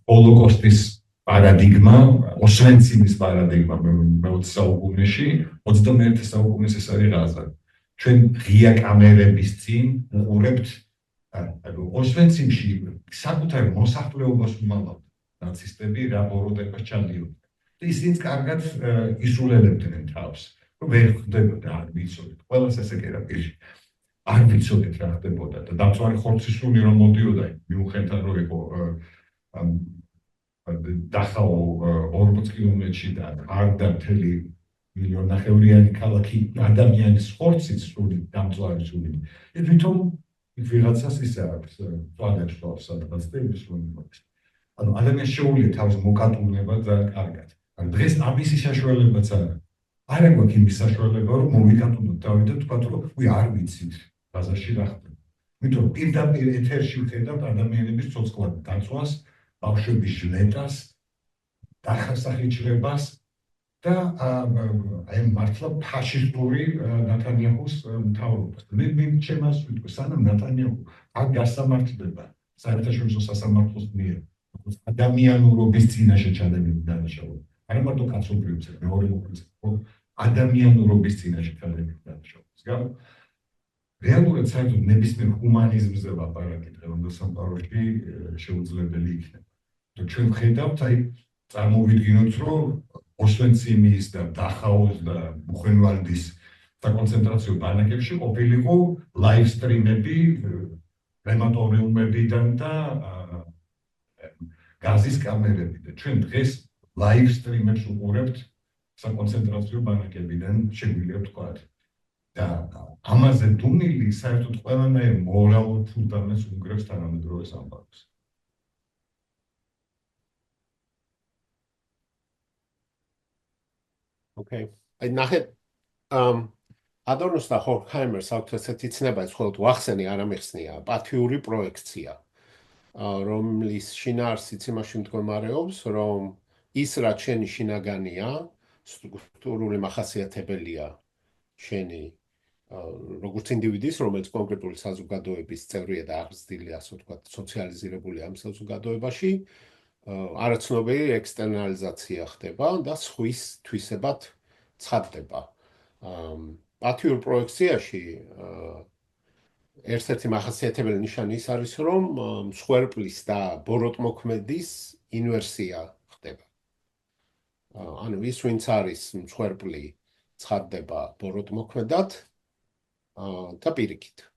ჰოლოკოსტის პარადიგმა, ოსვენციმის პარადიგმა მე-20 საუკუნეში, 21 საუკუნის ეს არის ღაზა. ჩვენ ღია კამერების წინ უყურებთ ოსვენციმში საკუთარ მოსახლეობას უმალავთ ნაცისტები რა ბოროტებას ჩადიოდნენ. და ისინიც კარგად ისრულებდნენ თავს. ვერ ხდებოდა, არ ვიცოდით. ყველას ესე კი რა პირში. არ ვიცოდით რა ხდებოდა და დამწვარი ხორცისუნი რომ მოდიოდა მიუხედავად რომ იყო დახაო 40 კილომეტრში და გარდა მთელი მილიონნახევრიანი ქალაქი ადამიანის ხორცით სული დამწვარი სული. ეს თვითონ ვიღაცას ისე აქვს პლანეტს თავს სადღაც და იმის რომ იმოდის. ანუ ადამიანს შეუძლია თავის მოკატუნება ძალიან კარგად. ან დღეს ამისი საშუალებაც არა გვაქვს იმის საშუალება რომ მოვიკატუნოთ თავი და თქვათ რომ უი არ ვიცით ბაზარში რა ხდება. იმიტომ პირდაპირ ეთერში ვხედავთ ადამიანების ცოცხლად დაწვას, ბავშვების ჟლეტას, დახასახიჭრებას და აი მართლა ფაშისტური ნათანიაჰუს მთავრობას. მე ჩემას ვიტყვი, სანამ ნათანიაჰუ არ გასამართლდება საერთაშორისო სასამართლოს მიერ, ადამიანურობის წინაშე ჩადენილი დანაშაულები. არა მარტო კაცობრიობის, მეორე პრინციპი, ადამიანურობის წინაშე ჩადენილი დანაშაულები. რეალურად საერთოდ ნებისმიერ ჰუმანიზმზე ლაპარაკით დღევანდელ სამყაროში შეუძლებელი იქნება. ჩვენ ვხედავთ, აი წარმოვიდგინოთ, რომ ოსვენციმის და დახაოს და ბუხენვალდის საკონცენტრაციო ბანაკებში ყოფილიყო ლაივ სტრიმები კრემატორიუმებიდან და გაზის კამერები და ჩვენ დღეს ლაივ სტრიმებს უყურებთ საკონცენტრაციო ბანაკებიდან შეგვიძლია ვთქვათ. და ამაზე დუმილი საერთოდ ყველანაირ მორალურ ფუნდამენტს უნგრევს თანამედროვე სამყაროს. Okay. აი ნახეთ ადორნოს და ჰორქჰაიმერს აქვს ესეთი ცნება, ეს მხოლოდ ვახსენი არ ამიხსნია, პათიური პროექცია, რომლის შინაარსიც იმაში მდგომარეობს, რომ ის რაც შენი შინაგანია, სტრუქტურული მახასიათებელია შენი როგორც ინდივიდის, რომელიც კონკრეტული საზოგადოების წევრია და აღზრდილია, ასე ვთქვათ, სოციალიზირებული ამ საზოგადოებაში, არაცნობილი ექსტერნალიზაცია ხდება და სხვის თვისებად ცხადდება. პათიურ პროექციაში ერთ-ერთი მახასიათებელი ნიშანი ის არის, რომ მსხვერპლის და ბოროტმოქმედის ინვერსია ხდება. ანუ ის ვინც არის მსხვერპლი ცხადდება ბოროტმოქმედად და პირიქით.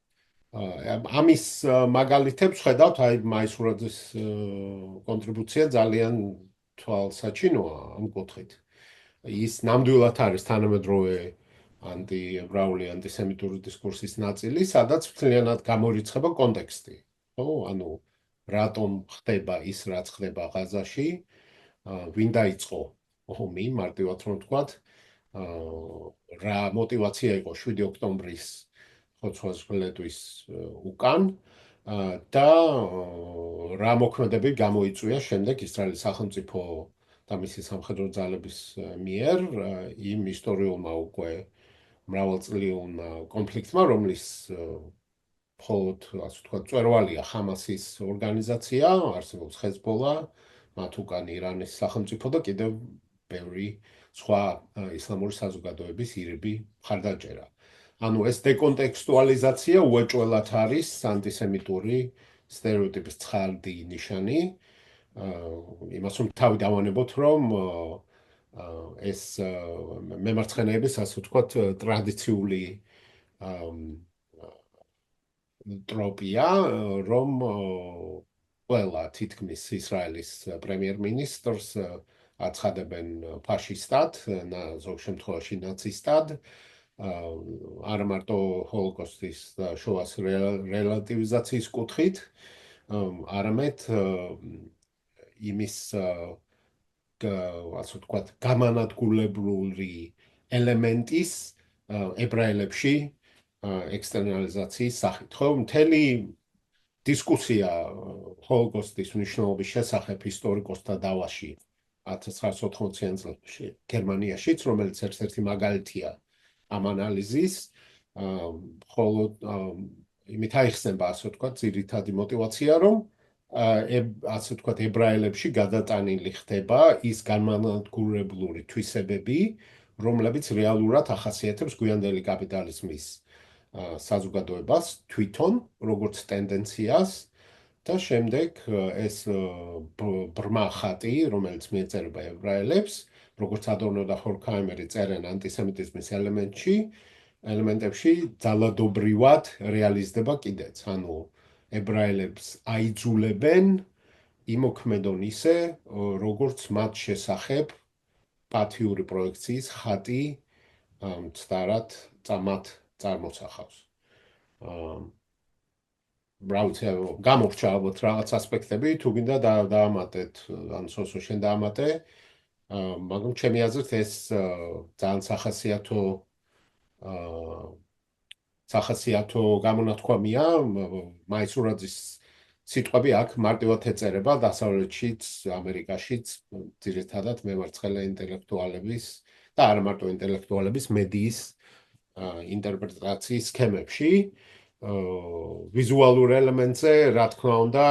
ამის მაგალითებს ხედავთ, აი მაისურაძის კონტრიბუცია ძალიან თვალსაჩინოა ამ კუთხით. ის ნამდვილად არის თანამედროვე ანტიებრაული ანტისემიტური დისკურსის ნაწილი, სადაც მთლიანად გამორიცხება კონტექსტი. ანუ რატომ ხდება ის, რაც ხდება ღაზაში, ვინ დაიწყო ომი, მარტივად რომ ვთქვათ, რა мотивация იყო 7 ოქტომბრის ხოცვა გლეტვის უკან და რა მოქმედები გამოიწვია შემდეგ ისრაელის სახელმწიფო და მისი სამხედრო ძალების მიერ იმ ისტორიულმა უკვე მრავალწლიულმა კონფლიქტმა, რომლის მხოლოდ ასე ვთქვათ, წვერვალია ხამასის ორგანიზაცია, არსებობს ჰეზბოლა, მათ უკან ირანის სახელმწიფო და კიდევ ბევრი სხვა ისლამური საზოგადოების ირიბი მხარდაჭერა. ანუ ეს დეკონტექსტუალიზაცია უეჭველად არის ანტისემიტური სტერეოტიპის ცხადი ნიშანი. იმას რომ თავი დავანებოთ, რომ ეს მემარცხენეების, ასე ვთქვათ, ტრადიციული ტროპია, რომ ყველა თითქმის ისრაელის პრემიერ-მინისტრს აცხადებენ ფაშისტად, ზოგ შემთხვევაში ნაცისტად, არა მარტო ჰოლოკოსტის და შოას რელატივიზაციის კუთხით, არამედ იმის ასე ვთქვათ, გამანადგურებლური ელემენტის ებრაელებში ექსტერნალიზაციის სახით. ხო, მთელი დისკუსია ჰოლოკოსტის მნიშვნელობის შესახებ ისტორიკოსთა დავაში 1980-იან წლებში გერმანიაშიც, რომელიც ერთ-ერთი მაგალითია ამ ანალიზის, მხოლოდ იმით აიხსნება, ასე ვთქვათ, ძირითადი мотивация, რომ ასე ვთქვათ, ებრაელებში გადატანილი ხდება ის განმანადგურებლური თვისებები, რომლებიც რეალურად ახასიათებს გვიანდელი კაპიტალიზმის საზოგადოებას თვითონ, როგორც ტენდენციას და შემდეგ ეს ბრმა ხატი, რომელიც მიეწერება ებრაელებს, როგორც ადორნო და ჰორქაიმერი წერენ ანტისემიტიზმის ელემენტებში ძალადობრივად რეალიზდება კიდეც, ანუ ებრაელებს აიძულებენ იმოქმედონ ისე, როგორც მათ შესახებ პათიური პროექციის ხატი მცდარად მათ წარმოსახავს. რა ვიცი, გამორჩა ალბათ რაღაც ასპექტები, თუ გინდა დაამატეთ, ან სოსო შენ დაამატე, მაგრამ ჩემი აზრით ეს ძალიან სახასიათო გამონათქვამია, მაისურაძის სიტყვები აქ მარტივად ეწერება დასავლეთშიც, ამერიკაშიც, ძირითადად მემარცხენე ინტელექტუალების და არა მარტო ინტელექტუალების მედიის ინტერპრეტაციის სქემებში. ვიზუალურ ელემენტზე, რა თქმა უნდა,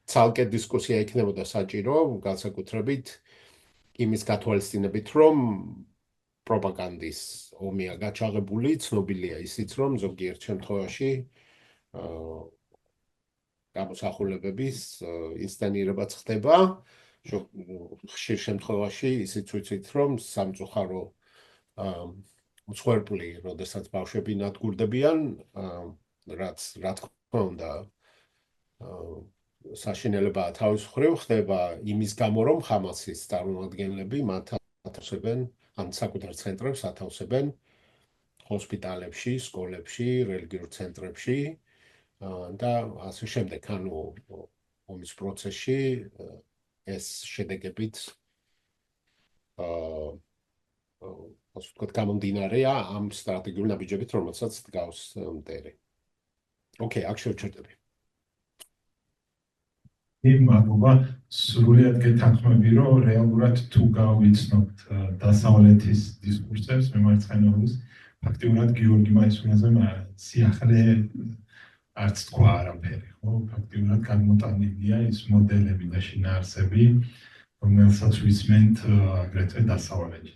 ცალკე დისკუსია იქნებოდა საჭირო, განსაკუთრებით იმის გათვალისწინებით, რომ პროპაგანდის ომია გაჩაღებული, ცნობილია ისიც, რომ ზოგიერთ შემთხვევაში გამოსახულებების ინსცენირებაც ხდება. ხშირ შემთხვევაში ისიც ვიცით, რომ სამწუხარო მსხვერპლი, როდესაც ბავშვები ნადგურდებიან, რაც რა თქმა უნდა საშინელებაა თავის მხრივ, ხდება იმის გამო, რომ ხამასის წარმომადგენლები მათ ათავსებენ, ან საკუთარ ცენტრებს ათავსებენ ჰოსპიტალებში, სკოლებში, რელიგიურ ცენტრებში და ასე შემდეგ, ანუ ომის პროცესში ეს შედეგებით ასე ვთქვათ, გამომდინარეა ამ სტრატეგიული ნაბიჯებით, რომელსაც დგავს მტერი. ოკეი, აქ შევჩერდები. მადლობა, სრულიად გეთანხმები, რომ რეალურად თუ გავიცნობთ დასავლეთის დისკურსებს, მემარცხენეობის, ფაქტიურად გიორგი მაისურაძემ სიახლე არც თქვა არაფერი, ხო? ფაქტიურად გამოტანილია ის მოდელები და შინაარსები, რომელსაც ვისმენთ აგრეთვე დასავლეთში.